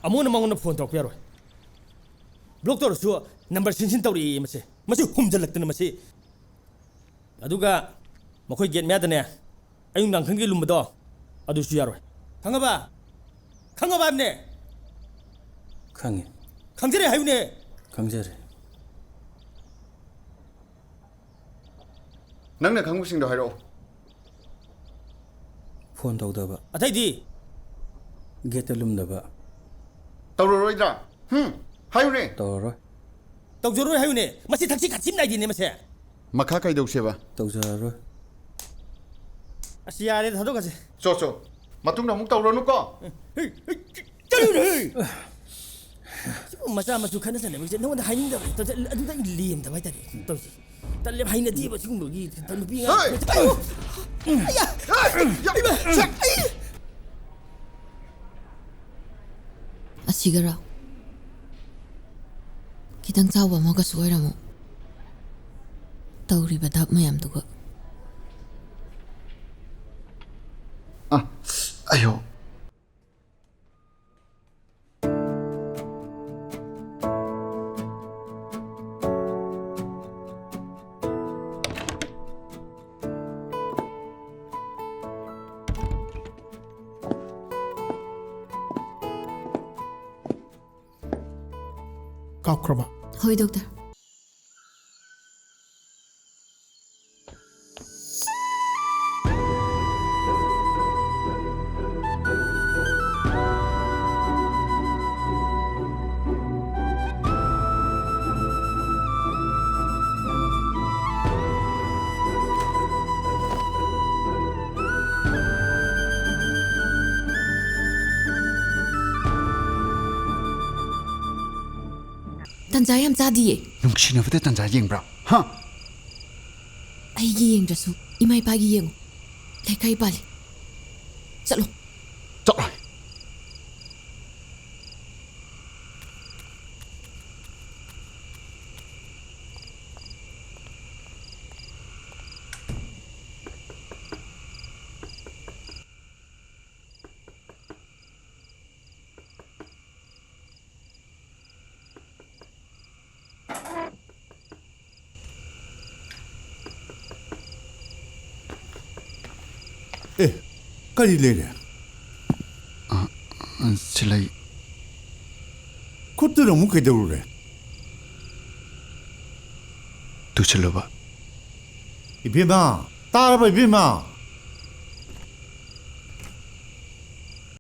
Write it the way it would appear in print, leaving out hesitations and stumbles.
ꯑꯃꯨꯛꯅ ꯃꯉꯣꯟꯗ ꯐꯣꯟ ꯇꯧꯔꯛꯄ ꯌꯥꯔꯣꯏ ꯕ꯭ꯂꯣꯛ ꯇꯧꯔꯁꯨ ꯅꯝꯕꯔ ꯁꯤꯟꯁꯤꯟ ꯇꯧꯔꯛꯏ ꯃꯁꯤ ꯍꯨꯝꯖꯜꯂꯛꯇꯅ ꯃꯁꯤ ꯑꯗꯨꯒ ꯃꯈꯣꯏ ꯒꯦꯠ ꯃꯌꯥꯗꯅꯦ ꯑꯌꯨꯛ ꯅꯨꯡꯗꯥꯡꯈꯪꯒꯤ ꯂꯨꯝꯕꯗꯣ ꯑꯗꯨꯁꯨ ꯌꯥꯔꯣꯏ ꯈꯪꯉꯕ ꯍꯥꯏꯕꯅꯦ ꯈꯪꯉꯦ ꯈꯪꯖꯔꯦ ꯍꯥꯏꯌꯨꯅꯦ ꯈꯪꯖꯔꯦ ꯅꯪꯅ ꯈꯪꯕꯁꯤꯡꯗꯣ ꯍꯥꯏꯔꯛꯑꯣ ꯐꯣꯟ ꯇꯧꯗꯕ ꯑꯇꯩꯗꯤ ꯒꯦꯠꯇ ꯂꯨꯝꯗꯕ ꯇꯧꯔꯔꯣꯏꯗ꯭ꯔꯥ ꯍꯥꯏꯌꯨꯅꯦ ꯇꯧꯔꯔꯣꯏ ꯇꯧꯖꯔꯣꯏ ꯍꯥꯏꯌꯨꯅꯦ ꯃꯁꯤ ꯊꯛꯁꯤ ꯈꯥꯆꯤꯝ ꯅꯥꯏꯗꯦꯅꯦ ꯃꯁꯦ ꯃꯈꯥ ꯀꯩꯗꯧꯁꯦꯕ ꯇꯧꯖꯔꯔꯣꯏ ꯑꯁ ꯌꯥꯔꯦ ꯊꯥꯗꯣꯛꯀꯁꯦ ꯆꯣ ꯃꯇꯨꯡꯗ ꯑꯃꯨꯛ ꯇꯧꯔꯅꯨꯀꯣ ꯃꯆꯥ ꯃꯁꯨ ꯈꯠꯅ ꯆꯩꯅꯕꯁꯦ ꯅꯉꯣꯟꯗ ꯍꯥꯏꯅꯤꯡꯗꯕ ꯑꯗꯨꯗ ꯑꯩ ꯂꯦꯝꯗꯕ ꯍꯥꯏꯇꯥꯔꯦ ꯇꯧꯁꯤ ꯇꯜꯂꯦꯕ ꯍꯩꯅꯗꯦꯕ ꯁꯤꯒꯨꯝꯕꯒꯤ ꯅꯨꯄꯤ ꯑꯁꯤꯒꯔꯣ ꯈꯤꯇꯪ ꯆꯥꯎꯕ ꯑꯃꯒꯁꯨ ꯑꯣꯏꯔꯝꯃꯣ ꯇꯧꯔꯤꯕ ꯙꯞ ꯃꯌꯥꯝꯗꯨꯒ ꯑꯌꯣ ꯀꯥꯞꯈ꯭ꯔꯕ ꯍꯣꯏ ꯗꯣꯛꯇꯔ ꯇꯟꯖꯥ ꯌꯥꯝ ꯆꯥꯗꯤꯌꯦ ꯅꯨꯡꯁꯤꯅꯕꯗ ꯇꯟꯖꯥ ꯌꯦꯡꯕ꯭ꯔꯥ ꯍꯥ ꯑꯩꯒꯤ ꯌꯦꯡꯗ꯭ꯔꯁꯨ ꯏꯃꯥ ꯏꯄꯥꯒꯤ ꯌꯦꯡꯉꯨ ꯂꯩꯀꯥꯏ ꯄꯥꯜꯂꯤ ꯆꯠꯂꯣ ꯆꯠꯂꯣ ꯀꯔꯤ ꯂꯩꯔꯦ ꯁꯤꯂꯩ ꯈꯨꯠꯇꯨꯅ ꯑꯃꯨꯛ ꯀꯩꯗꯧꯔꯨꯔꯦ ꯇꯨꯁꯤꯜꯂꯨꯕ 이베마 따라봐 이베마